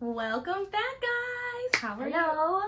Welcome back, guys. How are Hello.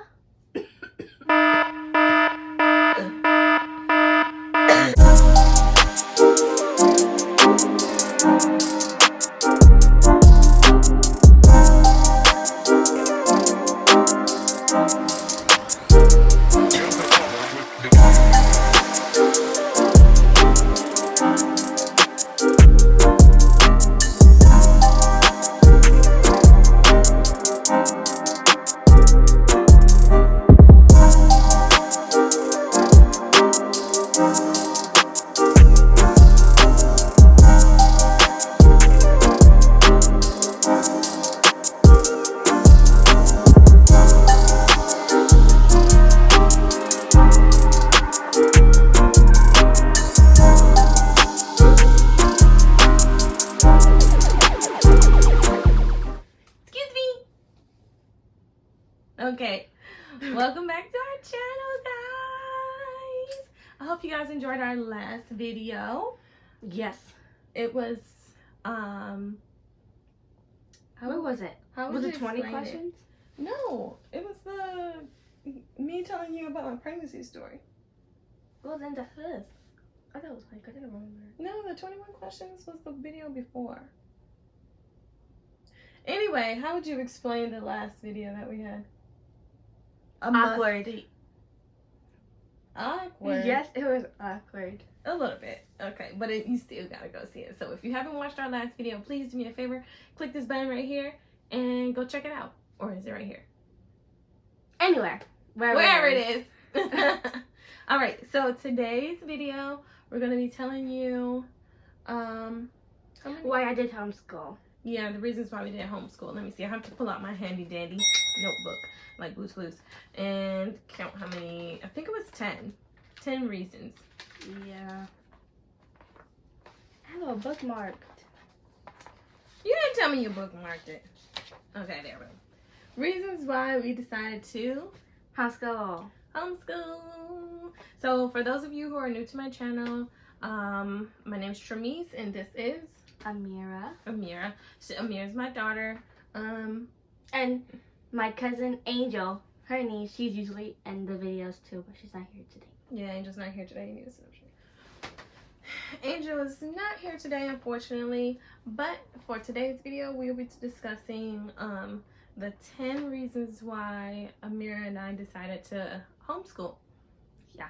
Excuse me. Okay. Welcome back to our channel, guys. I hope you guys enjoyed our last video. Yes. It was What was it? How Was would it you 20 explain it? questions? No, it was me telling you about my pregnancy story. Well, then that's this. I thought it was like, I didn't remember. No, the 21 questions was the video before. Anyway, how would you explain the last video that we had? Awkward. Awkward. Yes, it was awkward. A little bit. Okay, but you still gotta go see it. So if you haven't watched our last video, please do me a favor. Click this button right here and go check it out. Or is it right here? Anywhere. Wherever it is. All right, so today's video, we're going to be telling you Why I did homeschool. Yeah, the reasons why we did homeschool. Let me see. I have to pull out my handy dandy notebook, like Blue's Clues, and count how many. I think it was 10. 10 reasons. Yeah. I have a bookmarked. You didn't tell me you bookmarked it. Okay, there we go. Reasons why we decided to Homeschool. homeschool. So for those of you who are new to my channel, my name is Tramise, and this is Amirra. Amirra. So Amirra is my daughter. And my cousin Angel, her niece, she's usually in the videos too, but she's not here today. Yeah, Angel's not here today. Angel is not here today, unfortunately. But for today's video, we'll be discussing the 10 reasons why Amirra and I decided to homeschool. Yeah.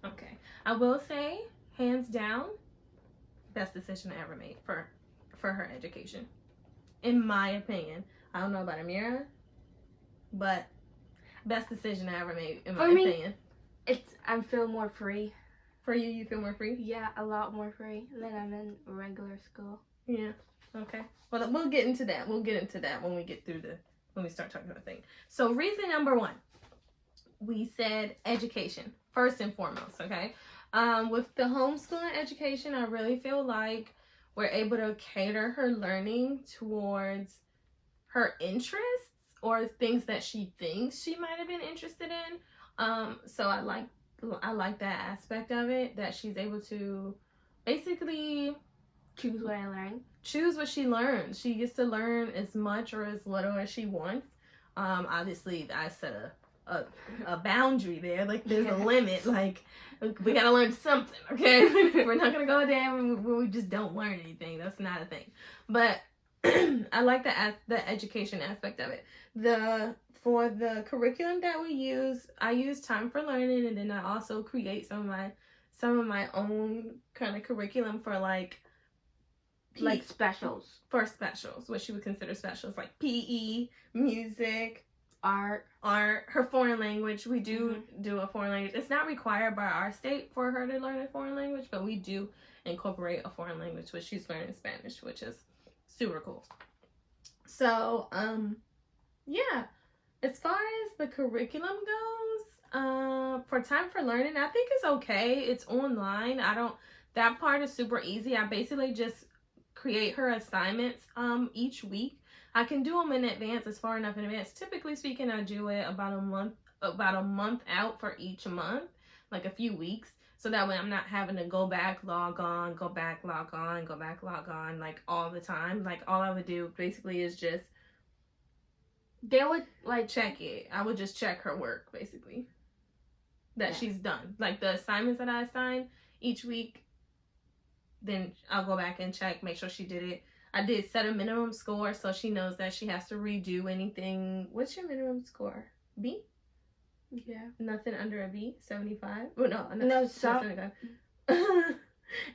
Okay. I will say, hands down, best decision I ever made for her education. In my opinion. I don't know about Amirra, but best decision I ever made in my opinion. I feel more free. For you, you feel more free? Yeah, a lot more free than I'm in regular school. Yeah. Okay. Well, we'll get into that. We'll get into that when we get through when we start talking about things. So reason number 1, we said education first and foremost. Okay. With the homeschooling education, I really feel like we're able to cater her learning towards her interests or things that she thinks she might have been interested in. So I like that aspect of it, that she's able to basically Choose what I learn. Choose what she learns. She gets to learn as much or as little as she wants. Obviously, I set a boundary there. Like, there's a limit. Like, we gotta learn something, okay? We're not gonna go down where we just don't learn anything. That's not a thing. But I like the education aspect of it. For the curriculum that we use, I use Time for Learning, and then I also create some of my own kind of curriculum for like specials. For specials, what she would consider specials, like PE, music, art, her foreign language. We do a foreign language. It's not required by our state for her to learn a foreign language, but we do incorporate a foreign language, which she's learning Spanish, which is super cool. So, yeah, as far as the curriculum goes, for Time for Learning, I think it's okay. It's online. That part is super easy. I basically just create her assignments each week. I can do them in advance, as far enough in advance. Typically speaking, I do it about a month out for each month, like a few weeks. So that way I'm not having to go back, log on, go back, log on, go back, log on, like all the time. Like all I would do basically is just They would like check it. I would just check her work basically that Yeah. she's done, like the assignments that I assign each week. Then I'll go back and check, make sure she did it. I did set a minimum score so she knows that she has to redo anything. What's your minimum score? B? Yeah. Nothing under a B? 75? Oh, no. No, some 75.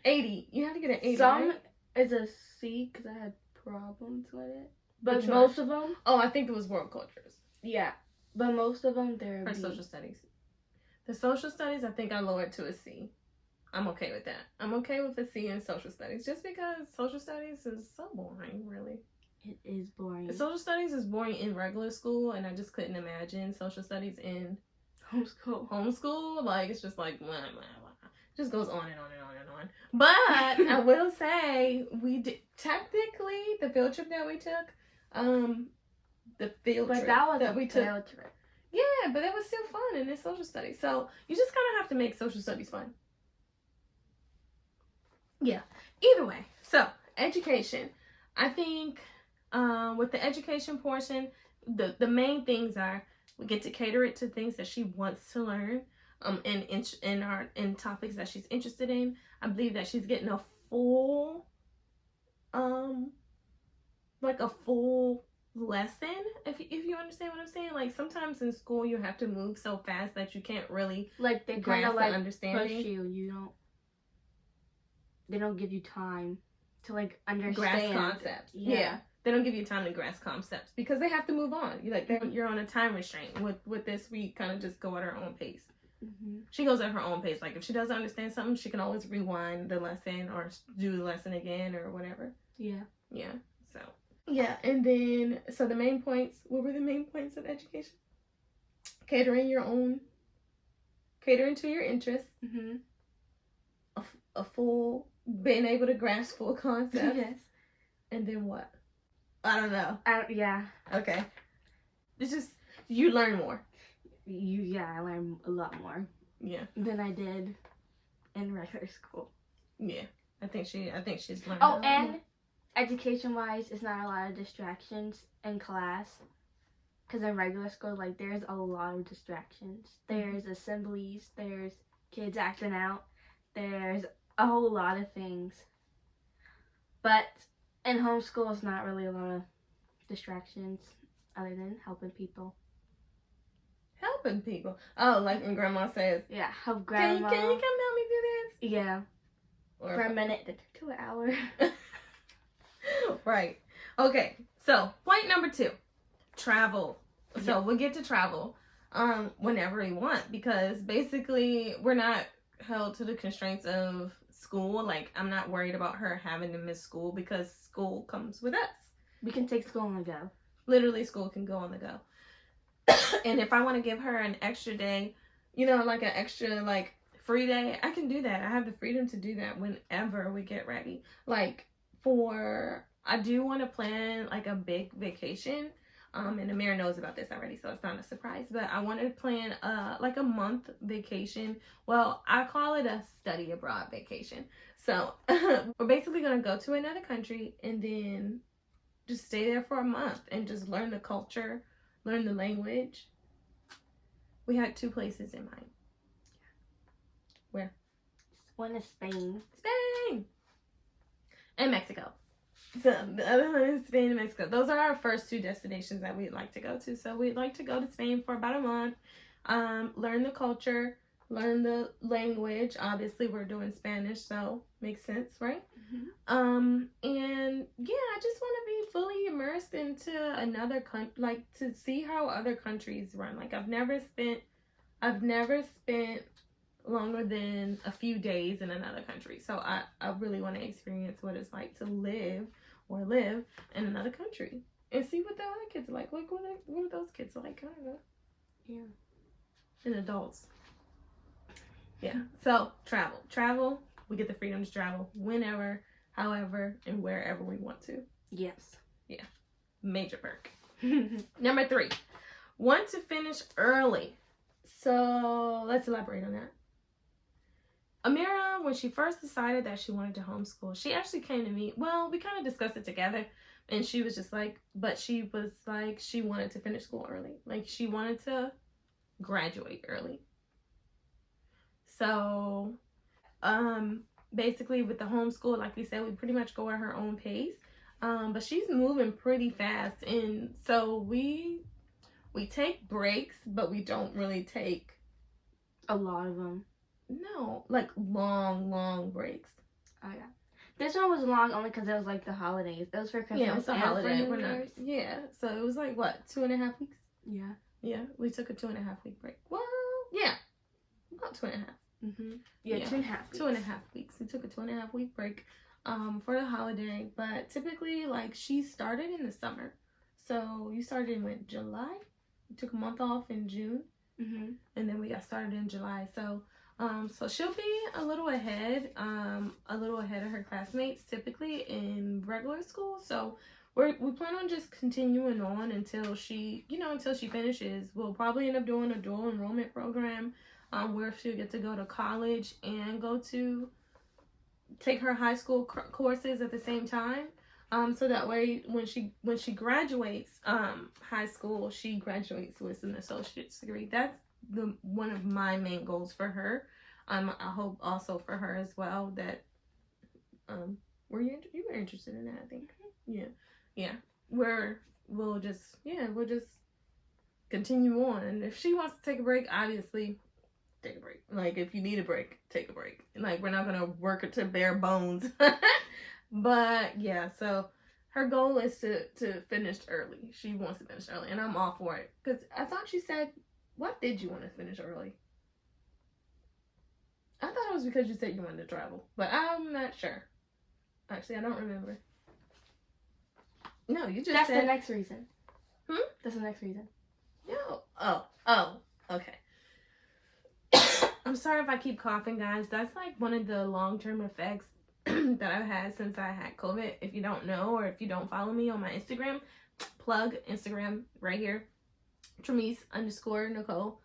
80. You have to get an 80, some right? is a C because I had problems with it. But Which one? most of them, Oh, I think it was world cultures. yeah. But most of them, they're Or B. social studies. The social studies, I think I lowered to a C. I'm okay with that. I'm okay with a C in social studies just because social studies is so boring, really. It is boring. Social studies is boring in regular school, and I just couldn't imagine social studies in homeschool. Like, it's just like, blah, blah, blah. Just goes on and on and on and on. But I will say, we did, technically, the field trip that we took, we took. field trip. Yeah, but it was still fun, and it's social studies. So you just kind of have to make social studies fun. Yeah. Either way. So, education. I think with the education portion, the main things are we get to cater it to things that she wants to learn, in topics that she's interested in. I believe that she's getting a full lesson, if you understand what I'm saying. Like, sometimes in school you have to move so fast that you can't really Like, they kind grasp of like the understanding. push you. They don't give you time to like understand grasp concepts. Yeah. They don't give you time to grasp concepts because they have to move on. You're on a time restraint. With this, we kind of just go at our own pace. Mm-hmm. She goes at her own pace. Like, if she doesn't understand something, she can always rewind the lesson or do the lesson again or whatever. Yeah. Yeah. So, yeah. And then, so the main points, what were the main points of education? Catering to your interests. Mm-hmm. Being able to grasp full concepts. Yes. And then what? I don't know. Yeah. Okay. It's just, you learn more. I learned a lot more. Yeah. Than I did in regular school. Yeah. I think she's learned. Oh, and education-wise, it's not a lot of distractions in class. Because in regular school, like, there's a lot of distractions. There's assemblies. There's kids acting out. There's a whole lot of things. But in homeschool, it's not really a lot of distractions other than helping people. Helping people. Oh, like when grandma says, yeah, help grandma. Can you come help me do this? Yeah. Or for a minute to an hour. Right. Okay. So, point number 2. Travel. So, we'll get to travel whenever we want because basically we're not held to the constraints of school. Like, I'm not worried about her having to miss school because school comes with us. We can take school on the go. Literally, school can go on the go. And if I want to give her an extra day, like an extra, like, free day, I can do that. I have the freedom to do that whenever we get ready. Like, I do want to plan, like, a big vacation. And Amirra knows about this already, so it's not a surprise. But I want to plan, like, a month vacation. Well, I call it a study abroad vacation. So, we're basically going to go to another country and then just stay there for a month and just learn the culture, learn the language. We had 2 places in mind. Where? One is Spain. Spain! And Mexico. So the other one is Spain and Mexico. Those are our first 2 destinations that we'd like to go to. So we'd like to go to Spain for about a month, learn the culture, learn the language. Obviously, we're doing Spanish, so makes sense, right? Mm-hmm. And yeah, I just want to be fully immersed into another country, like to see how other countries run. Like, I've never spent longer than a few days in another country. So I really want to experience what it's like to live in another country and see what the other kids are like. Like, what are those kids like? I don't know. Yeah. And adults. Yeah. So, travel. We get the freedom to travel whenever, however, and wherever we want to. Yes. Yeah. Major perk. Number 3. Want to finish early. So, let's elaborate on that. Amirra, when she first decided that she wanted to homeschool, she actually came to me. Well, we kind of discussed it together. And she was just like, but she was like, she wanted to finish school early. Like, she wanted to graduate early. So, basically with the homeschool, like we said, we pretty much go at her own pace. But she's moving pretty fast. And so we take breaks, but we don't really take a lot of them. No, like long breaks. Oh yeah. This one was long only because it was like the holidays. It was for Christmas. Yeah, it was a holiday. For New Year's. Yeah, so it was like what, 2.5 weeks? Yeah. Yeah, we took a 2.5 week break. Well, yeah, about 2.5. Yeah, 2.5 weeks. 2.5 weeks. We took a 2.5 week break, for the holiday. But typically, like, she started in the summer. So you started in what, July? We took a month off in June, and then we got started in July. So. So she'll be a little ahead of her classmates typically in regular school. So we plan on just continuing on until she finishes. We'll probably end up doing a dual enrollment program, where she'll get to go to college and go to take her high school courses at the same time. So that way when she graduates high school, she graduates with an associate's degree. That's one of my main goals for her. I hope also for her as well that you were interested in that, I think. Yeah. We'll just continue on. And if she wants to take a break, obviously take a break. Like, if you need a break, take a break. Like, we're not gonna work it to bare bones. But yeah, so her goal is to finish early. She wants to finish early, and I'm all for it. Because I thought she said, what did you want to finish early? I thought it was because you said you wanted to travel, but I'm not sure. Actually, I don't remember. No, you just That's said... the next reason. That's the next reason. No. Oh, okay. I'm sorry if I keep coughing, guys. That's like one of the long-term effects that I've had since I had COVID. If you don't know, or if you don't follow me on my Instagram, plug Instagram right here. Tremise_Nicole.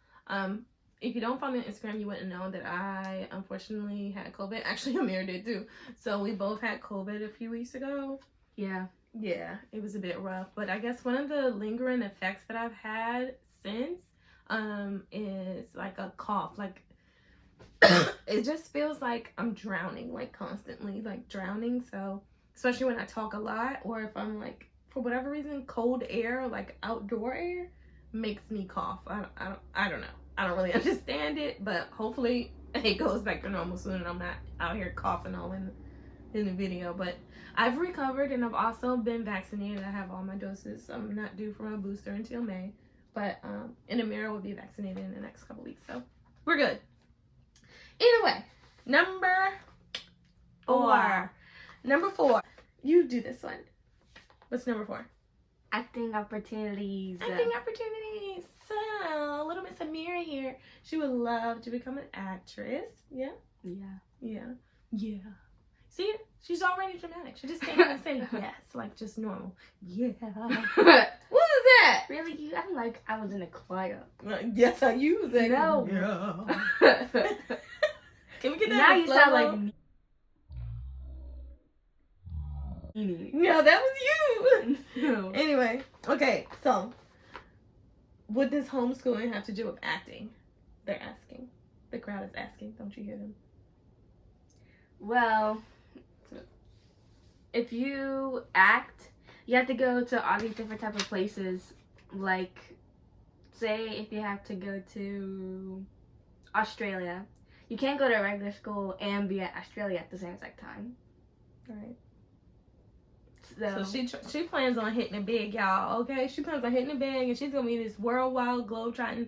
If you don't follow me on Instagram, you wouldn't know that I unfortunately had COVID. Actually, Amirra did too. So we both had COVID a few weeks ago. Yeah, it was a bit rough. But I guess one of the lingering effects that I've had since is like a cough. Like, it just feels like I'm drowning, like constantly, like drowning. So especially when I talk a lot, or if I'm like, for whatever reason, cold air, like outdoor air, makes me cough. I don't know. I don't really understand it, but hopefully it goes back to normal soon and I'm not out here coughing all in the video. But I've recovered and I've also been vaccinated. I have all my doses. I'm not due for my booster until May, but and Amirra will be vaccinated in the next couple weeks, so we're good. Either way, number 4. Number 4. You do this one. What's number 4? Acting opportunities. Acting opportunities. So, little Miss Amirra here. She would love to become an actress. Yeah? Yeah. See, she's already dramatic. She just can't even say yes, like just normal. Yeah. What was that? Really? You acting like I was in a choir. Yes, I use it. No. Yeah. Can we get that? Now you sound like me. No, that was you. No. Anyway, okay, so what does homeschooling have to do with acting? They're asking. The crowd is asking. Don't you hear them? Well, if you act, you have to go to all these different type of places. Like, say if you have to go to Australia, you can't go to a regular school and be at Australia at the same exact time. Right. So she plans on hitting it big, y'all, okay? She plans on hitting it big, and she's going to be this worldwide, globe-trotting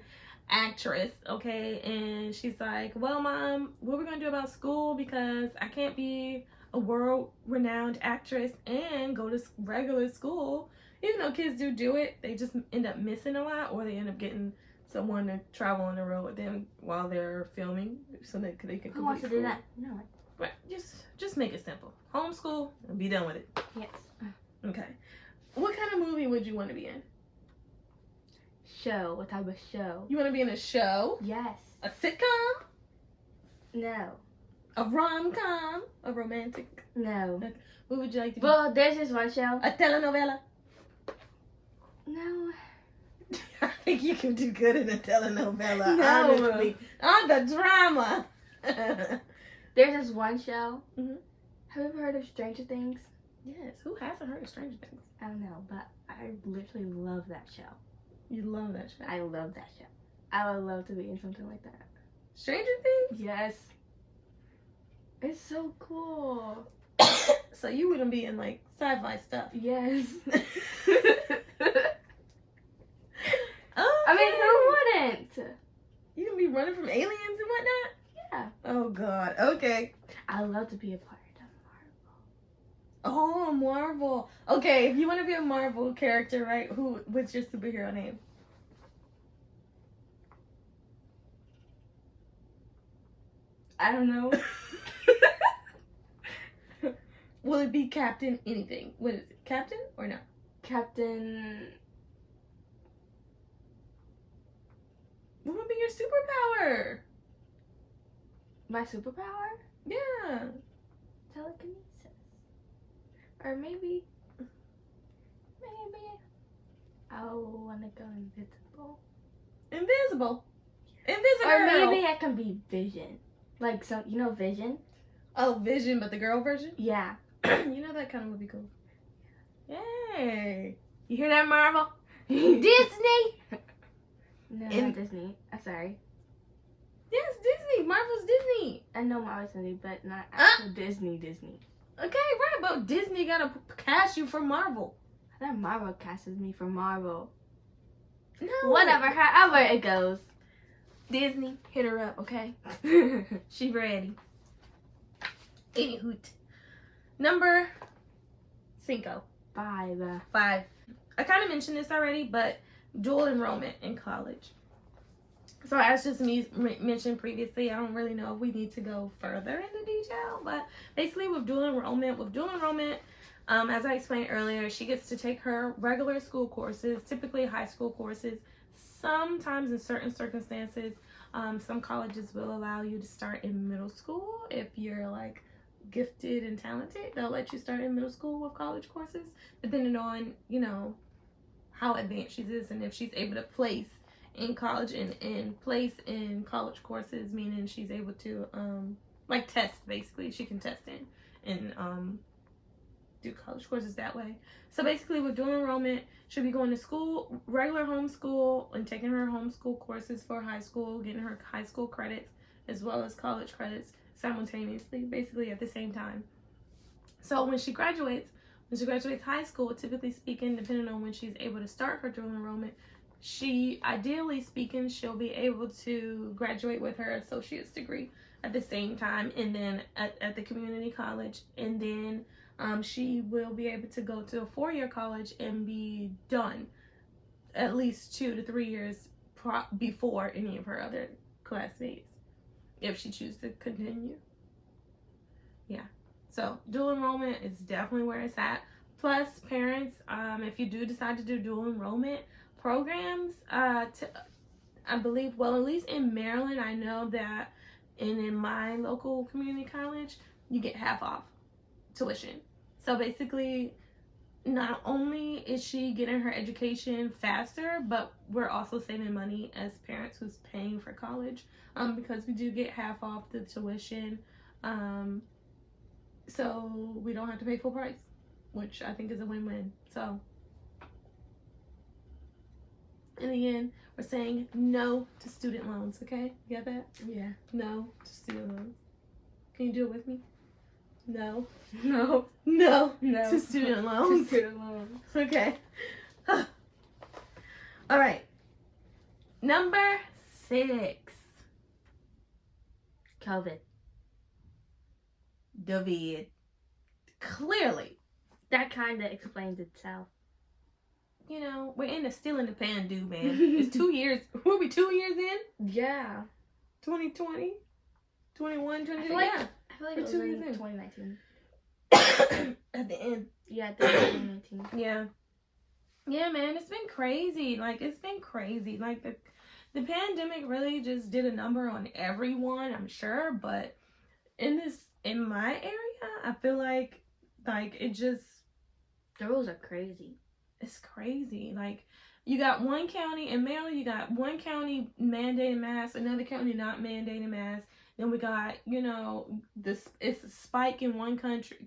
actress, okay? And she's like, well, Mom, what are we going to do about school? Because I can't be a world-renowned actress and go to regular school. Even though kids do it, they just end up missing a lot, or they end up getting someone to travel on the road with them while they're filming so that they can who wants to do that? No. Right, just make it simple. Homeschool and be done with it. Yes. Okay. What kind of movie would you want to be in? Show. What type of show? You want to be in a show? Yes. A sitcom? No. A rom-com? A romantic? No. What would you like to be? Well, there's this one show. A telenovela? No. I think you can do good in a telenovela, No. honestly. On the drama. There's this one show. Mhm. Have you ever heard of Stranger Things? Yes, who hasn't heard of Stranger Things? I don't know, but I literally love that show. You love that show. I love that show. I would love to be in something like that. Stranger Things? Yes. It's so cool. So you wouldn't be in like sci-fi stuff. Yes. Oh, I mean, who wouldn't? You gonna be running from aliens and whatnot? Yeah. Oh God. Okay. I love to be a part of Oh, Marvel. Okay, if you want to be a Marvel character, right? What's your superhero name? I don't know. Will it be Captain anything? What is it? Captain or no? Captain. What would be your superpower? My superpower? Yeah. Telekinesis. Or maybe I want to go invisible. Invisible. Invisible. Or maybe I can be Vision. Like Vision? Oh, Vision, but the girl version? Yeah. You know that kind of would be cool. Yay. You hear that, Marvel? Disney! No, In- not Disney. I'm sorry. Yes, Disney. Marvel's Disney. I know Marvel's Disney, but not actual Disney. Okay, right, but Disney gotta cast you for Marvel. I thought Marvel casted me for Marvel. No. Whatever, however it goes. Disney, hit her up, okay? She ready. Any hoot. Number 5. 5. 5. I kind of mentioned this already, but dual enrollment in college. So as just mentioned previously, I don't really know if we need to go further into detail, but basically with dual enrollment, as I explained earlier, she gets to take her regular school courses, typically high school courses. Sometimes in certain circumstances, some colleges will allow you to start in middle school. If you're like gifted and talented, they'll let you start in middle school with college courses, depending on, how advanced she is and if she's able to place in college and place in college courses, meaning she's able to test. Basically she can test in and do college courses that way. So basically with dual enrollment, she'll be going to school, regular homeschool, and taking her homeschool courses for high school, getting her high school credits as well as college credits simultaneously, basically at the same time. So when she graduates high school, typically speaking, depending on when she's able to start her dual enrollment, ideally speaking, she'll be able to graduate with her associate's degree at the same time, and then at the community college, and then she will be able to go to a 4-year college and be done at least 2 to 3 years before any of her other classmates, if she chooses to continue. Yeah. So dual enrollment is definitely where it's at. Plus, parents, if you do decide to do dual enrollment programs, I believe, well, at least in Maryland, I know that, and in my local community college, you get half off tuition. So basically, not only is she getting her education faster, but we're also saving money as parents who's paying for college, because we do get half off the tuition. So we don't have to pay full price, which I think is a win-win. So in the end, we're saying no to student loans, okay? You got that? Yeah. No to student loans. Can you do it with me? No. No. No. No. To student loans. To student loans. Okay. All right. Number 6. COVID. David. Clearly. That kind of explains itself. We're still in the pandemic, man. It's 2 years. We'll be 2 years in? Yeah. 2020? 21, 22? I Yeah. feel like We're it was 2 in years in. 2019. At the end. Yeah, at the end of 2019. Yeah. Yeah, man, it's been crazy. It's been crazy. The pandemic really just did a number on everyone, I'm sure, but in my area, I feel like it just, the rules are crazy. It's crazy. Like, you got one county in Maryland, you got one county mandating masks, another county not mandating masks. Then we got, this, it's a spike in one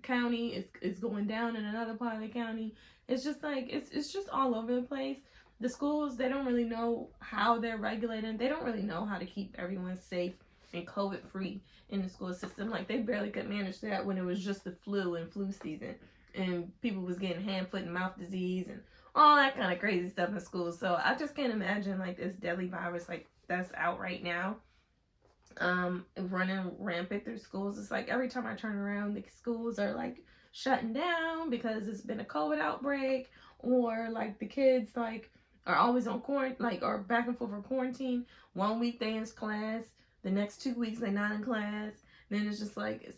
county, it's going down in another part of the county. It's just like, it's just all over the place. The schools, they don't really know how they're regulating. They don't really know how to keep everyone safe and COVID free in the school system. Like, they barely could manage that when it was just the flu and flu season, and people was getting hand, foot, and mouth disease and all that kind of crazy stuff in schools. So I just can't imagine like this deadly virus like that's out right now, running rampant through schools. It's like every time I turn around, the schools are like shutting down because it's been a COVID outbreak, or like the kids like are always on quarantine, like, or back and forth for quarantine. 1 week they in class, the next 2 weeks they're not in class. Then it's just like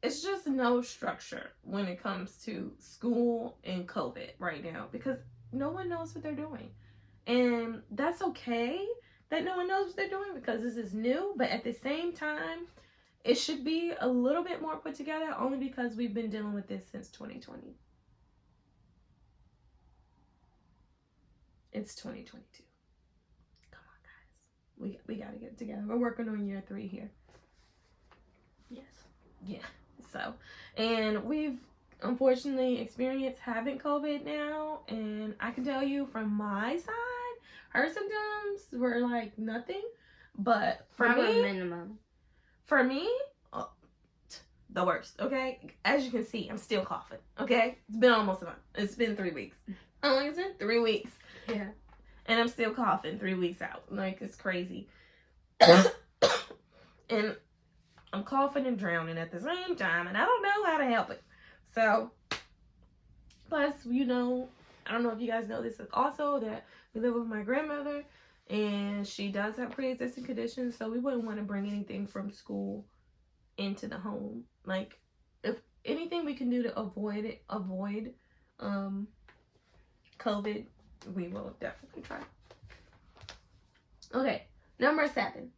it's just no structure when it comes to school and COVID right now, because no one knows what they're doing. And that's okay that no one knows what they're doing, because this is new. But at the same time, it should be a little bit more put together, only because we've been dealing with this since 2020. It's 2022. Come on, guys. We got to get it together. We're working on year 3 here. Yes. Yeah. So, and we've unfortunately experienced having COVID now, and I can tell you from my side, her symptoms were like nothing, but for me, the worst. Okay, as you can see, I'm still coughing. Okay, it's been almost a month. It's been 3 weeks. How long has it been? 3 weeks. Yeah. And I'm still coughing 3 weeks out. Like, it's crazy. And I'm coughing and drowning at the same time, and I don't know how to help it. So, plus, I don't know if you guys know this also, that we live with my grandmother, and she does have pre-existing conditions, so we wouldn't want to bring anything from school into the home. Like, if anything we can do to avoid COVID, we will definitely try. Okay, number 7.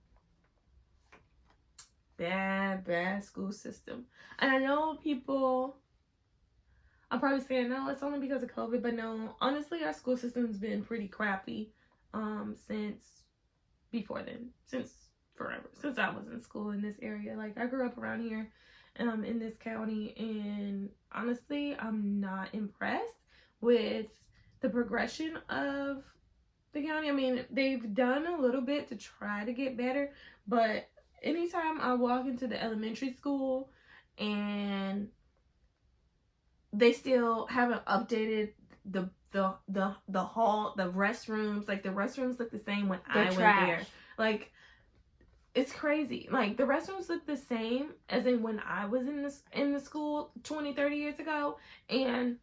Bad school system. And I know people are probably saying, no, it's only because of COVID, but no, honestly, our school system's been pretty crappy since before then, since forever, since I was in school in this area. Like, I grew up around here in this county, and honestly, I'm not impressed with the progression of the county. I mean, they've done a little bit to try to get better, but anytime I walk into the elementary school and they still haven't updated the hall, the restrooms. Like, the restrooms look the same when I went there. Like, it's crazy. Like, the restrooms look the same as in when I was in the school 20-30 years ago, and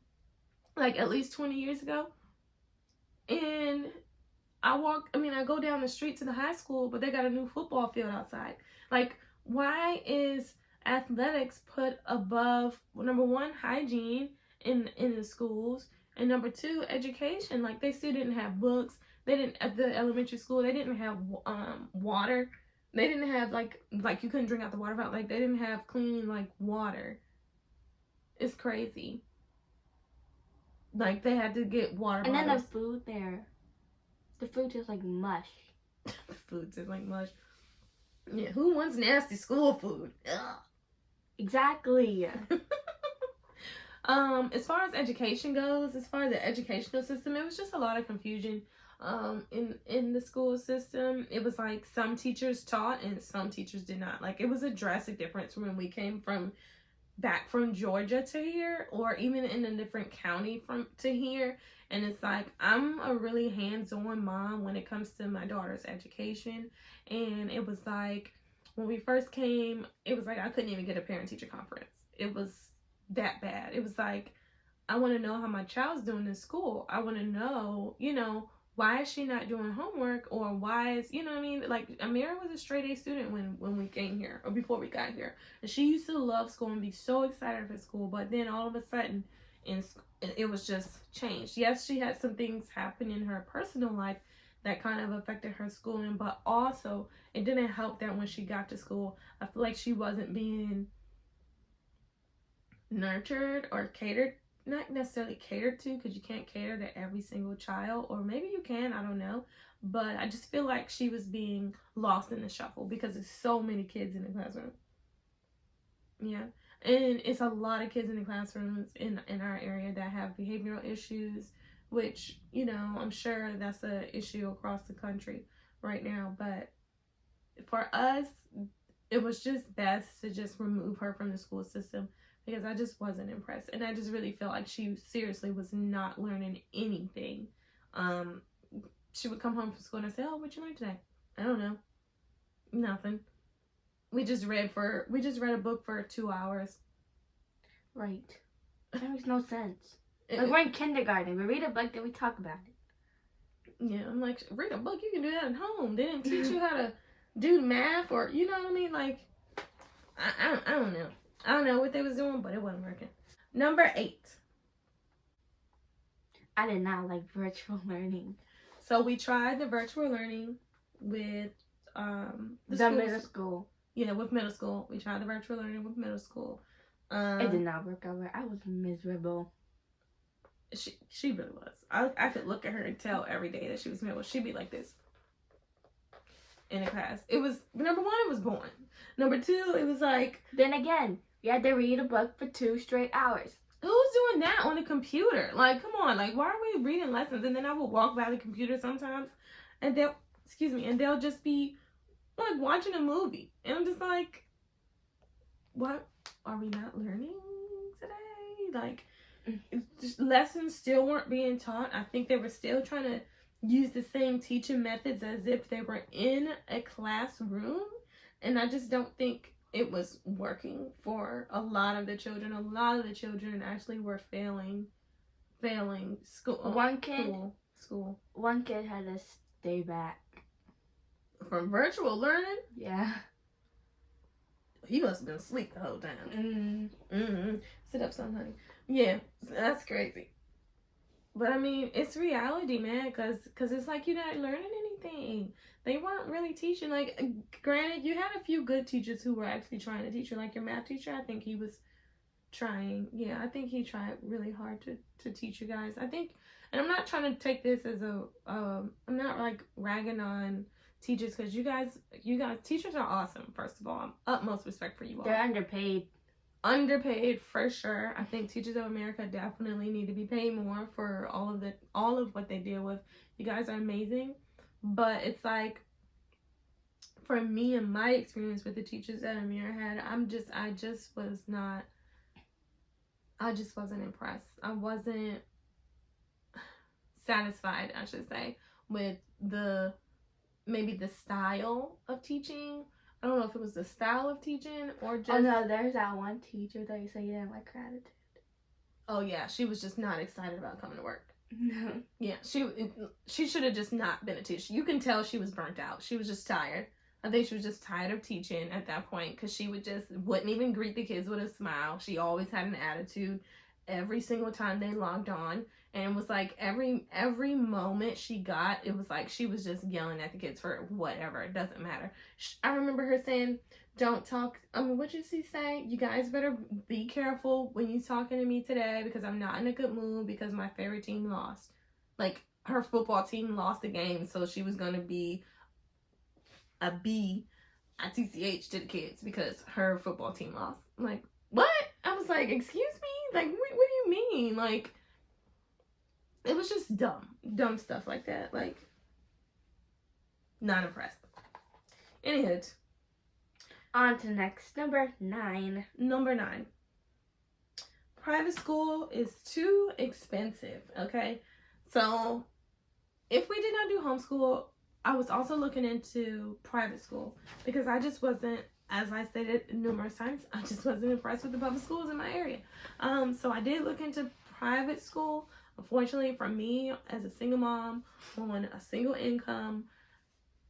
like at least 20 years ago. And I go down the street to the high school, but they got a new football field outside. Like, why is athletics put above, number 1, hygiene in the schools, and number 2, education? Like, they still didn't have books. They didn't, at the elementary school, they didn't have water. They didn't have like you couldn't drink out the water fountain. Like, they didn't have clean like water. It's crazy. Like, they had to get water bottles. And then the food there, the food tastes like mush. The food tastes like mush. Yeah, who wants nasty school food? Ugh. Exactly. As far as education goes, as far as the educational system, it was just a lot of confusion in the school system. It was like some teachers taught and some teachers did not. Like, it was a drastic difference when we came back from Georgia to here, or even in a different county to here. And it's like, I'm a really hands-on mom when it comes to my daughter's education. And it was like, when we first came, it was like I couldn't even get a parent-teacher conference. It was that bad. It was like, I want to know how my child's doing in school. I want to know, why is she not doing homework, or why is, what I mean? Like, Amirra was a straight A student when we came here, or before we got here. And she used to love school and be so excited for school. But then all of a sudden, it was just changed. Yes, she had some things happen in her personal life that kind of affected her schooling. But also, it didn't help that when she got to school, I feel like she wasn't being nurtured or catered, not necessarily catered to, because you can't cater to every single child, or maybe you can, I don't know. But I just feel like she was being lost in the shuffle because there's so many kids in the classroom. Yeah. And it's a lot of kids in the classrooms in our area that have behavioral issues, which, you know, I'm sure that's an issue across the country right now. But for us, it was just best to just remove her from the school system because I just wasn't impressed. And I just really felt like she seriously was not learning anything. She would come home from school and I'd say, oh, what you learned today? I don't know. Nothing. We just read a book for 2 hours. Right. That makes no sense. Like, we're in kindergarten. We read a book, then we talk about it. Yeah, I'm like, read a book, you can do that at home. They didn't teach you how to do math, or, you know what I mean? Like, I don't know. I don't know what they was doing, but it wasn't working. Number 8. I did not like virtual learning. So we tried the virtual learning with the middle school. Yeah, with middle school. We tried the virtual learning with middle school. It did not work out well. I was miserable. She really was. I could look at her and tell every day that she was miserable. She'd be like this in the class. It was, number 1, it was boring. Number 2, it was like... Then again, you had to read a book for 2 straight hours. Who's doing that on a computer? Like, come on. Like, why are we reading lessons? And then I would walk by the computer sometimes, and they'll just be, like, watching a movie. And I'm just like, what? Are we not learning today? Like, lessons still weren't being taught. I think they were still trying to use the same teaching methods as if they were in a classroom. And I just don't think it was working for a lot of the children. A lot of the children actually were failing school. One kid had to stay back. From virtual learning? Yeah. He must have been asleep the whole time. Sit up, son, honey. Yeah, that's crazy. But I mean, it's reality, man, because it's like you're not learning anything. They weren't really teaching. Like, granted, you had a few good teachers who were actually trying to teach you. Like your math teacher, I think he was trying. Yeah, I think he tried really hard to teach you guys. I think, and I'm not trying to take this as I'm not like ragging on teachers, because you guys, teachers are awesome. First of all, utmost respect for you all. They're underpaid. Underpaid for sure. I think teachers of America definitely need to be paid more for all of what they deal with. You guys are amazing, but it's like, for me and my experience with the teachers that Amirra had, I just wasn't impressed. I wasn't satisfied, I should say, with maybe the style of teaching. I don't know if it was the style of teaching or just... Oh, no, there's that one teacher that you say you didn't like her attitude. Oh, yeah, she was just not excited about coming to work. No. Yeah, she should have just not been a teacher. You can tell she was burnt out. She was just tired. I think she was just tired of teaching at that point, because she wouldn't even greet the kids with a smile. She always had an attitude every single time they logged on. And it was like every moment she got, it was like she was just yelling at the kids for whatever. It doesn't matter. I remember her saying, don't talk. What did she say? You guys better be careful when you're talking to me today, because I'm not in a good mood because my favorite team lost. Like, her football team lost the game, so she was going to be a B at TCH to the kids because her football team lost. I'm like, what? I was like, excuse me? Like, what do you mean? Like, it was just dumb stuff like that. Like, not impressed. Anywho, on to next, number 9. Number 9. Private school is too expensive, okay? So, if we did not do homeschool, I was also looking into private school, because I just wasn't, as I stated numerous times, I just wasn't impressed with the public schools in my area. So I did look into private school. Unfortunately for me, as a single mom on a single income,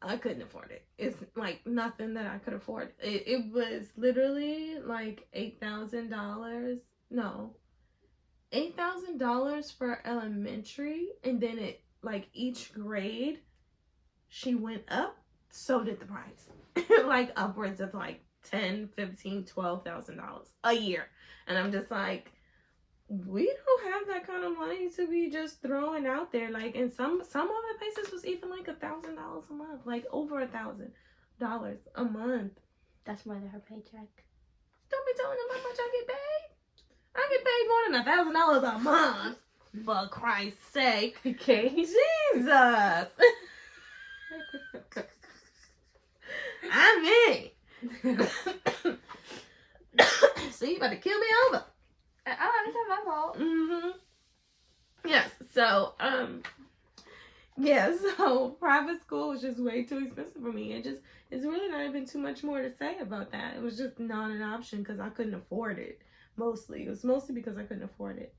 I couldn't afford it. It's like nothing that I could afford. It was literally like $8,000. No, $8,000 for elementary, and then it, like, each grade she went up, so did the price. Like upwards of like $10, $15, $12,000 a year. And I'm just like, we don't have that kind of money to be just throwing out there. Like, and some other places was even like $1,000 a month, like over $1,000 a month. That's more than her paycheck. Don't be telling them how much I get paid. I get paid more than $1,000 a month. For Christ's sake. Okay. Jesus. I mean. So you about to kill me over. Oh, it's not my fault. Yes. So, so private school was just way too expensive for me. It's really not even too much more to say about that. It was just not an option because I couldn't afford it. Mostly. It was mostly because I couldn't afford it.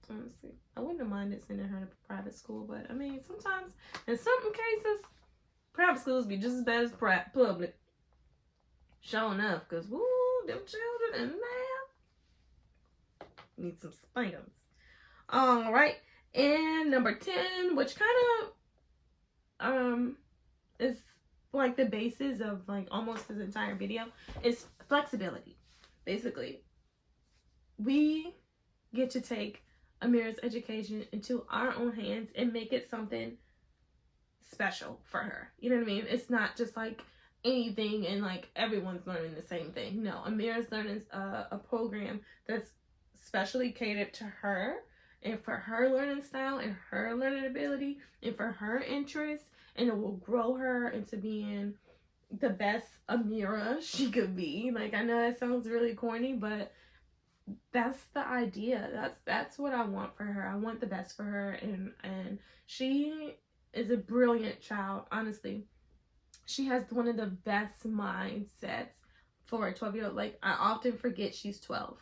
Honestly. I wouldn't have minded sending her to private school, but I mean, sometimes, in some cases, private schools be just as bad as public. Sure enough, because, woo, them children in there need some spankings. All right. And number 10, which kind of is like the basis of like almost this entire video, is flexibility. Basically, we get to take Amirra's education into our own hands and make it something special for her. You know what I mean? It's not just like anything and like everyone's learning the same thing. No, Amirra's learning a program that's specially catered to her and for her learning style and her learning ability and for her interests, and it will grow her into being the best Amirra she could be. Like, I know that sounds really corny, but that's the idea. That's what I want for her. I want the best for her, and she is a brilliant child. Honestly, she has one of the best mindsets for a 12-year-old. Like, I often forget she's 12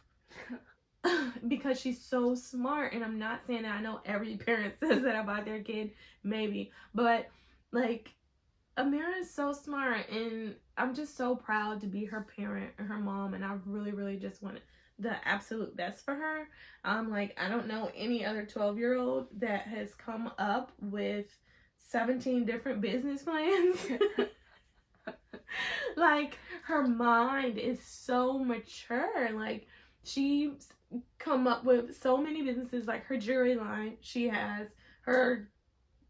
because she's so smart. And I'm not saying that I know every parent says that about their kid, maybe, but like, Amirra is so smart, and I'm just so proud to be her parent and her mom, and I really just want the absolute best for her. Like, I don't know any other 12-year-old that has come up with 17 different business plans. Like, her mind is so mature. Like, she's come up with so many businesses, like her jewelry line. She has her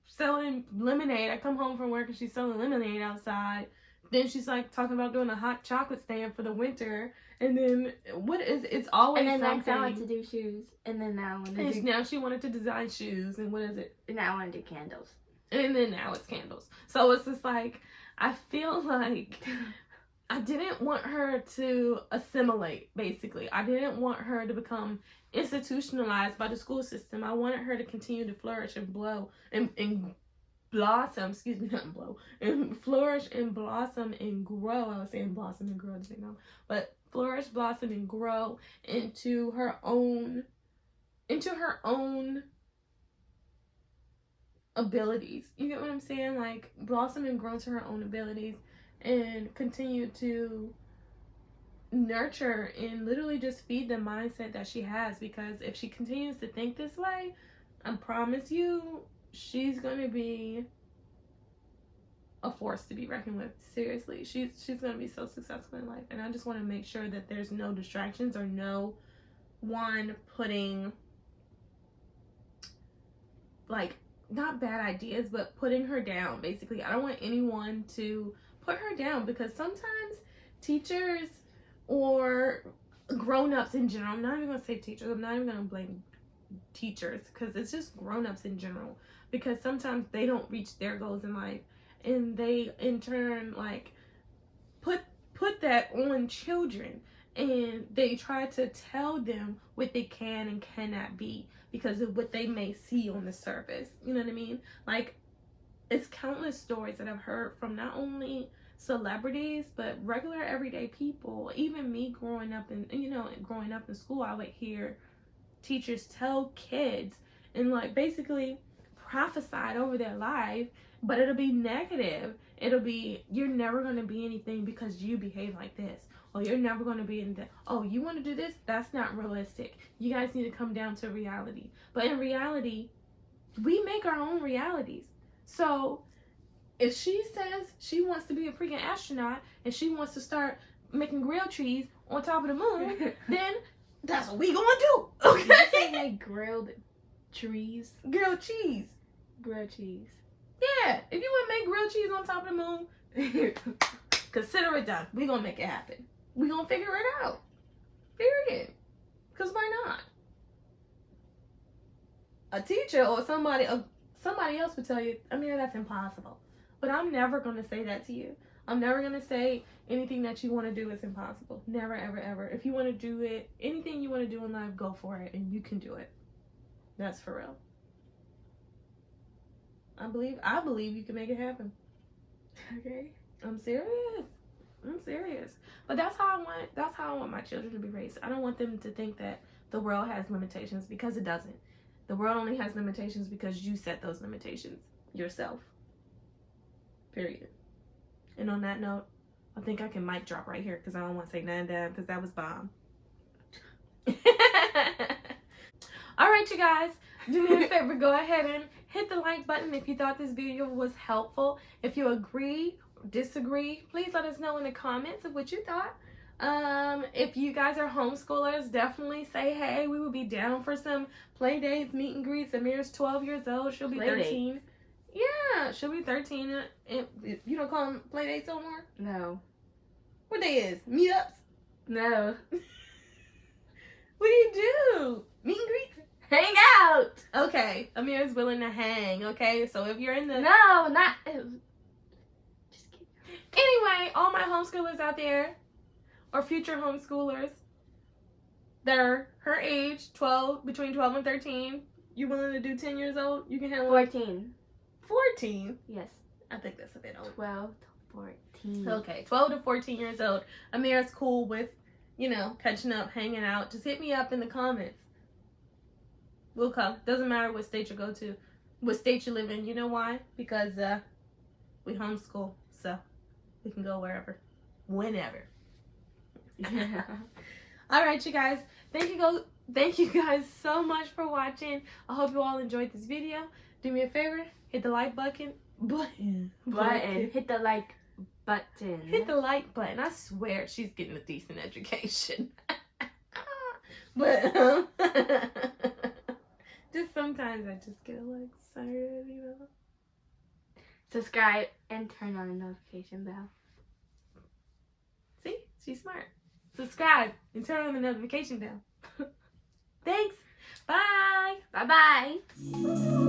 selling lemonade. I come home from work and she's selling lemonade outside. Then she's like talking about doing a hot chocolate stand for the winter. And then it's always and then something. next I want to do shoes. And then now now she wanted to design shoes. And what is it? And now I want to do candles. And then now it's candles. So it's just like, I feel like I didn't want her to assimilate, basically. I didn't want her to become institutionalized by the school system. I wanted her to continue to flourish and blow and blossom, and flourish and blossom and grow. I was saying blossom and grow, you know, but flourish, blossom, and grow into her own abilities. You get what I'm saying? Like, blossom and grow into her own abilities and continue to nurture and literally just feed the mindset that she has, because if she continues to think this way, I promise you she's gonna be a force to be reckoned with. Seriously, she's gonna be so successful in life, and I just want to make sure that there's no distractions or no one putting, like, not bad ideas, but putting her down. Basically, I don't want anyone to put her down, because sometimes teachers or grown-ups in general, I'm not even gonna say teachers, I'm not even gonna blame teachers, because it's just grown-ups in general, because sometimes they don't reach their goals in life, and they in turn like put that on children, and they try to tell them what they can and cannot be because of what they may see on the surface. You know what I mean? Like, it's countless stories that I've heard from not only celebrities but regular everyday people. Even me growing up in school, I would hear teachers tell kids and like basically prophesied over their life, but it'll be negative. It'll be, you're never going to be anything because you behave like this, or you're never going to be in that. Oh, you want to do this? That's not realistic. You guys need to come down to reality. But in reality, we make our own realities. So if she says she wants to be a freaking astronaut and she wants to start making grilled cheese on top of the moon, then that's what we gonna do. Okay? Like grilled trees. Grilled cheese. Grilled cheese. Yeah. If you want to make grilled cheese on top of the moon, consider it done. We gonna make it happen. We gonna figure it out. Period. Because why not? A teacher or somebody else would tell you, Amirra, that's impossible. But I'm never going to say that to you. I'm never going to say anything that you want to do is impossible. Never, ever, ever. If you want to do it, anything you want to do in life, go for it. And you can do it. That's for real. I believe you can make it happen. Okay. I'm serious. But that's how I want my children to be raised. I don't want them to think that the world has limitations, because it doesn't. The world only has limitations because you set those limitations yourself. Period. And on that note, I think I can mic drop right here because I don't want to say nothing down because that was bomb. All right, you guys. Do me a favor. Go ahead and hit the like button if you thought this video was helpful. If you agree or disagree, please let us know in the comments of what you thought. If you guys are homeschoolers, definitely say hey. We will be down for some play dates, meet and greets. Amirra's 12 years old. She'll be Play 13. dates. Yeah, she'll be 13. You don't call them play dates no more? No. What day is? Meetups? No. What do you do? Meet and greets? Hang out. Okay, Amirra's willing to hang, okay? So if you're in the... No, not... Just kidding. Anyway, all my homeschoolers out there, or future homeschoolers that are her age, between 12 and 13, you willing to do 10 years old? You can handle 14. 14? Yes. I think that's a bit old. 12 to 14. Okay, 12 to 14 years old. Amirra's cool with, catching up, hanging out. Just hit me up in the comments. We'll come. Doesn't matter what state you go to, what state you live in. You know why? Because we homeschool, so we can go wherever, whenever. Yeah. All right, you guys. Thank you guys so much for watching. I hope you all enjoyed this video. Do me a favor, hit the like button. Hit the like button. Hit the like button. I swear she's getting a decent education. But just sometimes I just get excited, Subscribe and turn on the notification bell. See? She's smart. Subscribe and turn on the notification bell. Thanks. Bye. Bye-bye.